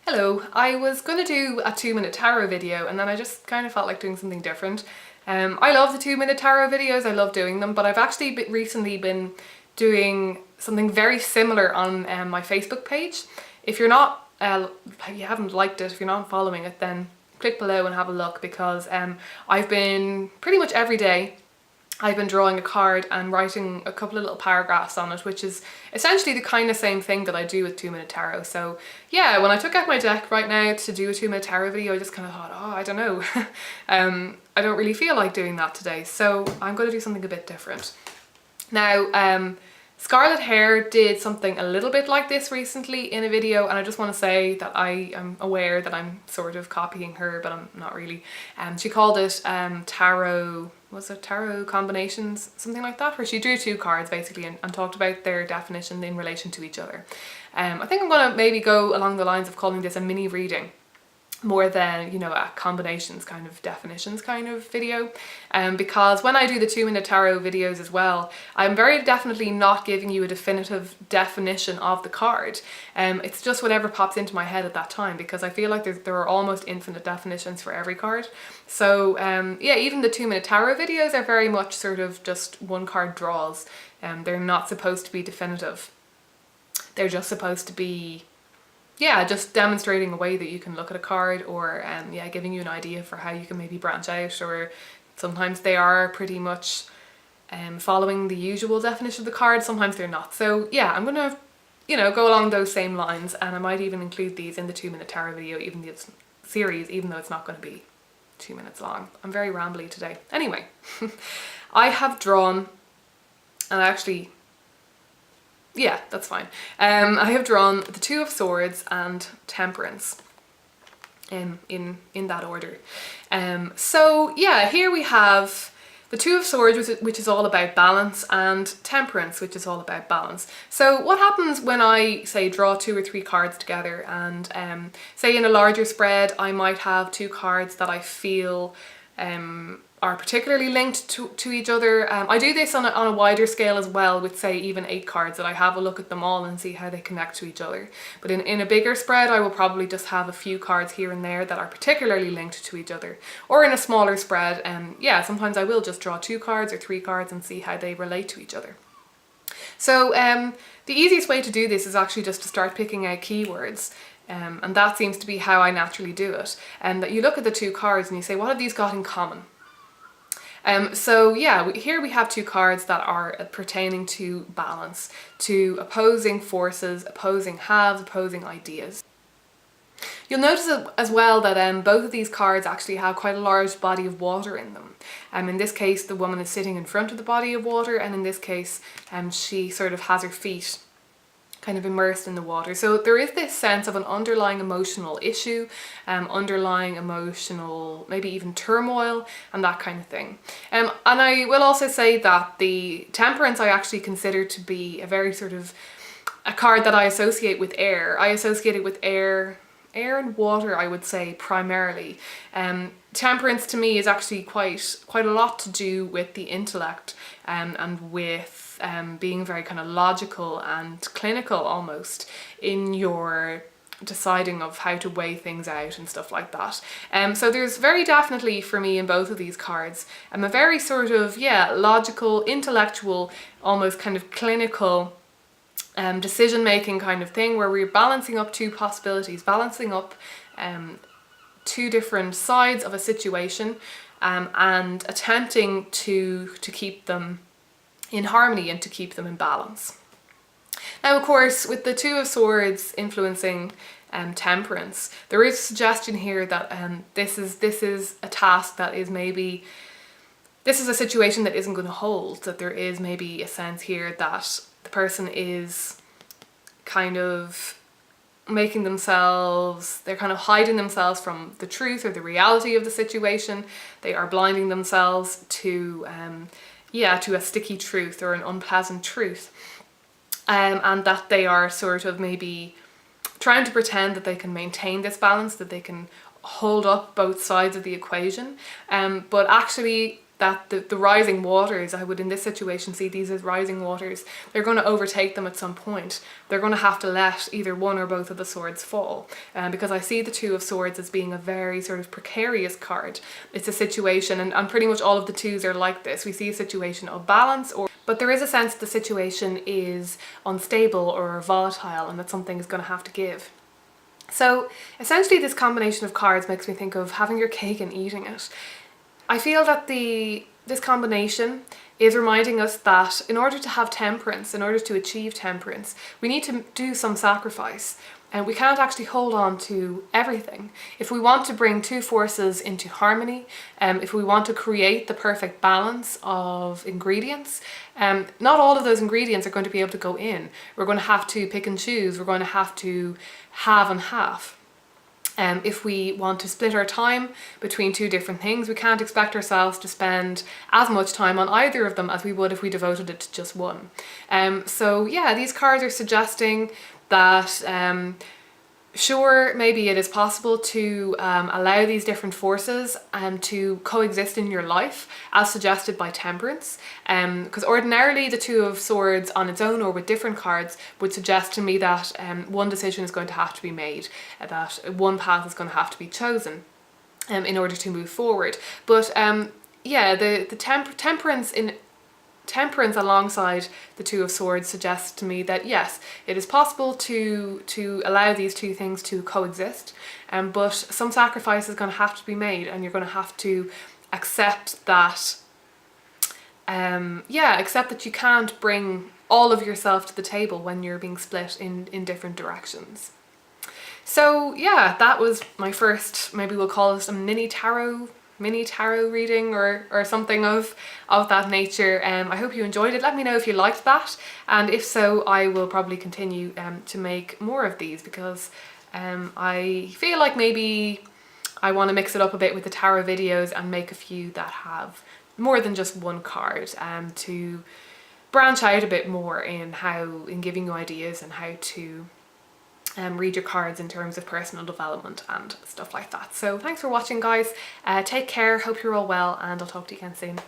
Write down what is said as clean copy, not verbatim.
Hello, I was going to do a 2-minute tarot video and then I just kind of felt like doing something different. I love the 2-minute tarot videos, I love doing them, but I've actually recently been doing something very similar on my Facebook page. If you're not, you haven't liked it, if you're not following it, then click below and have a look, because I've been pretty much every day I've been drawing a card and writing a couple of little paragraphs on it, which is essentially the kind of same thing that I do with 2-minute tarot. So yeah, when I took out my deck right now to do a 2-minute tarot video, I just kind of thought, oh, I don't know. I don't really feel like doing that today, so I'm going to do something a bit different. Now, Scarlet Hair did something a little bit like this recently in a video, and I just want to say that I am aware that I'm sort of copying her, but I'm not really. She called it tarot, was it tarot combinations, something like that, where she drew 2 cards basically and talked about their definition in relation to each other. I think I'm going to maybe go along the lines of calling this a mini reading, more than, you know, a combinations kind of definitions kind of video, because when I do the 2-minute tarot videos as well, I'm very definitely not giving you a definitive definition of the card. It's just whatever pops into my head at that time, because I feel like there are almost infinite definitions for every card. So yeah, even the 2-minute tarot videos are very much sort of just one card draws. They're not supposed to be definitive. They're just supposed to be, yeah, just demonstrating a way that you can look at a card, or yeah, giving you an idea for how you can maybe branch out, or sometimes they are pretty much following the usual definition of the card, sometimes they're not. So yeah, I'm gonna, you know, go along those same lines, and I might even include these in the 2-minute tarot video, even this series, even though it's not going to be 2 minutes long. I'm very rambly today. Anyway, I have drawn, and actually, yeah, that's fine. I have drawn the 2 of Swords and Temperance in that order. So yeah, here we have the 2 of Swords, which is all about balance, and Temperance, which is all about balance. So what happens when I, say, draw 2 or 3 cards together, and say in a larger spread I might have 2 cards that I feel are particularly linked to each other. I do this on a wider scale as well, with say even 8 cards, that I have a look at them all and see how they connect to each other. But in a bigger spread, I will probably just have a few cards here and there that are particularly linked to each other. Or in a smaller spread, yeah, sometimes I will just draw 2 cards or 3 cards and see how they relate to each other. So the easiest way to do this is actually just to start picking out keywords. And that seems to be how I naturally do it. That you look at the 2 cards and you say, what have these got in common? So yeah, here we have 2 cards that are pertaining to balance, to opposing forces, opposing halves, opposing ideas. You'll notice as well that both of these cards actually have quite a large body of water in them. In this case, the woman is sitting in front of the body of water, and in this case, she sort of has her feet kind of immersed in the water. So there is this sense of an underlying emotional issue, underlying emotional, maybe even turmoil, and that kind of thing. And I will also say that the Temperance I actually consider to be a very sort of a card that I associate with air. I associate it with air and water, I would say, primarily. Temperance to me is actually quite a lot to do with the intellect, and with being very kind of logical and clinical almost in your deciding of how to weigh things out and stuff like that. So there's very definitely for me in both of these cards a very sort of, yeah, logical, intellectual, almost kind of clinical decision-making kind of thing, where we're balancing up 2 possibilities, balancing up 2 different sides of a situation, and attempting to keep them in harmony and to keep them in balance. Now, of course, with the 2 of Swords influencing Temperance, there is a suggestion here that this is a task that is maybe, this is a situation that isn't going to hold, that there is maybe a sense here that the person is kind of making themselves, they're kind of hiding themselves from the truth or the reality of the situation. They are blinding themselves to yeah, to a sticky truth or an unpleasant truth, and that they are sort of maybe trying to pretend that they can maintain this balance, that they can hold up both sides of the equation, but actually that the rising waters, I would in this situation see these as rising waters, they're going to overtake them at some point. They're going to have to let either one or both of the swords fall, because I see the Two of Swords as being a very sort of precarious card. It's a situation, and pretty much all of the twos are like this. We see a situation of balance, but there is a sense the situation is unstable or volatile and that something is going to have to give. So essentially this combination of cards makes me think of having your cake and eating it. I feel that this combination is reminding us that in order to have temperance, in order to achieve temperance, we need to do some sacrifice. And we can't actually hold on to everything. If we want to bring two forces into harmony, if we want to create the perfect balance of ingredients, not all of those ingredients are going to be able to go in. We're going to have to pick and choose. We're going to have to have and have. If we want to split our time between two different things, we can't expect ourselves to spend as much time on either of them as we would if we devoted it to just one. So yeah, these cards are suggesting that sure, maybe it is possible to allow these different forces to coexist in your life as suggested by Temperance, because ordinarily the Two of Swords on its own or with different cards would suggest to me that one decision is going to have to be made, that one path is going to have to be chosen in order to move forward. But yeah, the Temperance alongside the Two of Swords suggests to me that yes, it is possible to allow these two things to coexist, but some sacrifice is going to have to be made, and you're going to have to accept that accept that you can't bring all of yourself to the table when you're being split in different directions. So yeah, that was my first, maybe we'll call it a mini tarot reading or something of that nature. I hope you enjoyed it. Let me know if you liked that, and if so, I will probably continue to make more of these, because I feel like maybe I want to mix it up a bit with the tarot videos and make a few that have more than just one card, to branch out a bit more in giving you ideas and how to read your cards in terms of personal development and stuff like that. So thanks for watching, guys. Take care, hope you're all well, and I'll talk to you again soon.